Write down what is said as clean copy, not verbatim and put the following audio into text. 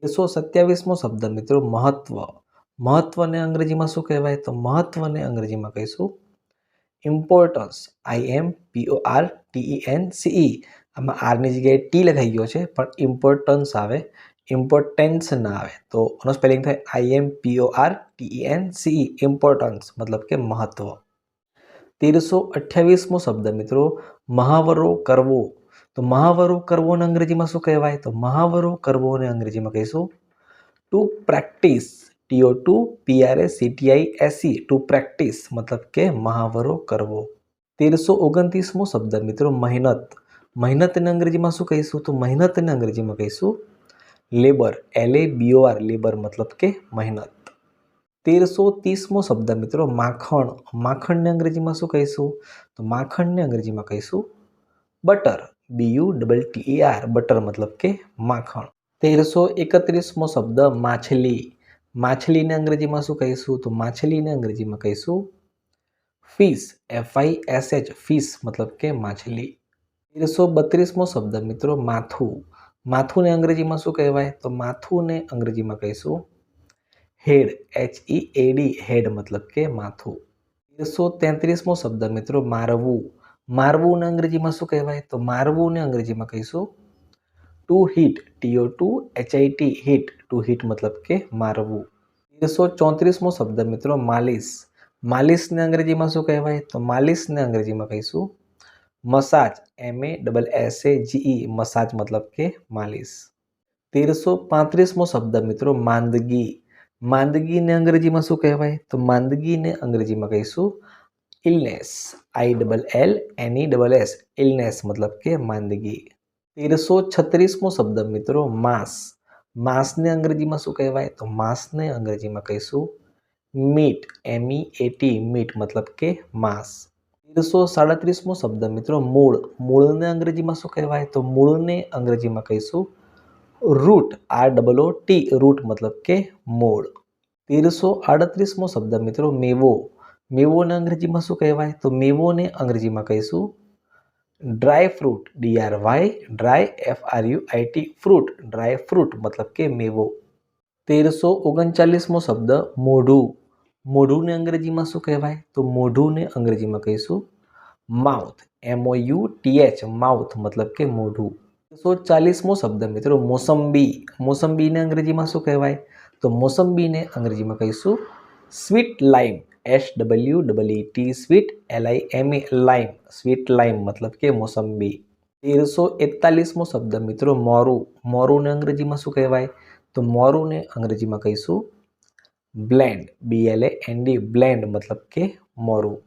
127મો શબ્દ મિત્રો મહત્વ. મહત્વને અંગ્રેજીમાં શું કહેવાય? તો મહત્વને અંગ્રેજીમાં કહીશું ઇમ્પોર્ટન્સ. IMPORTENCE. આમાં આરની જગ્યાએ ટી લખાઈ ગયો છે પણ ઇમ્પોર્ટન્સ આવે, ઇમ્પોર્ટન્સ ના આવે. તો આનો સ્પેલિંગ થાય IMPORTENCE. ઇમ્પોર્ટન્સ મતલબ કે મહત્વ. 1328મો શબ્દ મિત્રો મહાવરો કરવો. તો મહાવરો કરવોને અંગ્રેજીમાં શું કહેવાય? તો મહાવરો કરવોને અંગ્રેજીમાં કહીશું two practice. TO2PRACTISE. Two practice મતલબ કે મહાવરો કરવો. 1329મો શબ્દ મિત્રો મહેનત. મહેનતને અંગ્રેજીમાં શું કહીશું? તો મહેનતને અંગ્રેજીમાં કહીશું લેબર. LABOR. લેબર મતલબ કે મહેનત. 1330મો શબ્દ મિત્રો માખણ. માખણને અંગ્રેજીમાં શું કહીશું? તો માખણને અંગ્રેજીમાં કહીશું બટર. BUTTER. બટર મતલબ કે માખણ. 1331મો શબ્દ માછલી. માછલીને અંગ્રેજીમાં શું કહીશું? તો માછલીને અંગ્રેજીમાં કહીશું ફિશ. FISH. ફિશ મતલબ કે માછલી. 1332મો શબ્દ મિત્રો માથું. માથુંને અંગ્રેજીમાં શું કહેવાય? તો માથુંને અંગ્રેજીમાં કહીશું હેડ. HEAD. હેડ મતલબ કે માથું. 1333મો શબ્દ મિત્રો મારવું. મારવુંને અંગ્રેજીમાં શું કહેવાય? તો મારવુંને અંગ્રેજીમાં કહીશું to hit. TO2HIT. Hit. To hit મતલબ કે મારવું. 1334મો શબ્દ મિત્રો માલિશ. માલિશને અંગ્રેજીમાં શું કહેવાય? તો માલિશને અંગ્રેજીમાં કહીશું મસાજ. MASSAGE. મસાજ મતલબ કે માલિશ. 1335મો શબ્દ મિત્રો માંદગી. માંદગીને અંગ્રેજીમાં શું કહેવાય? તો માંદગીને અંગ્રેજીમાં કહીશું ઇલનેસ. ILLNESS. ઇલનેસ મતલબ કે માંદગી. 1336મો શબ્દ મિત્રો માંસ. માંસને અંગ્રેજીમાં શું કહેવાય? તો માંસને અંગ્રેજીમાં કહીશું મીટ. MEAT. મીટ મતલબ કે માંસ. 1337મો શબ્દ મિત્રો મૂળ. મૂળને અંગ્રેજીમાં શું કહેવાય? તો મૂળને અંગ્રેજીમાં કહીશું રૂટ. ROOT. રૂટ મતલબ કે મૂળ. 1338મો શબ્દ મિત્રો મેવો. મેવોને અંગ્રેજીમાં શું કહેવાય? તો મેવોને અંગ્રેજીમાં કહીશું dry fruit. DRY. Dry. FRUIT. Fruit. Dry fruit મતલબ કે મેવો. 1339મો શબ્દ મોઢું. મોઢુંને અંગ્રેજીમાં શું કહેવાય? તો મોઢુંને અંગ્રેજીમાં કહીશું માઉથ. MOUTH. માઉથ મતલબ કે મોઢું. 1340મો શબ્દ મિત્રો મોસંબી. મોસંબીને અંગ્રેજીમાં શું કહેવાય? તો મોસંબીને અંગ્રેજીમાં કહીશું sweet lime. SWEET. Sweet. LIME. Lime. Sweet lime મતલબ કે મોસંબી. 1341મો શબ્દ મિત્રો મોરું. મોરુંને અંગ્રેજીમાં શું કહેવાય? તો મોરુંને અંગ્રેજીમાં કહીશું બ્લેન્ડ. BLAND. બ્લેન્ડ મતલબ કે મોરું.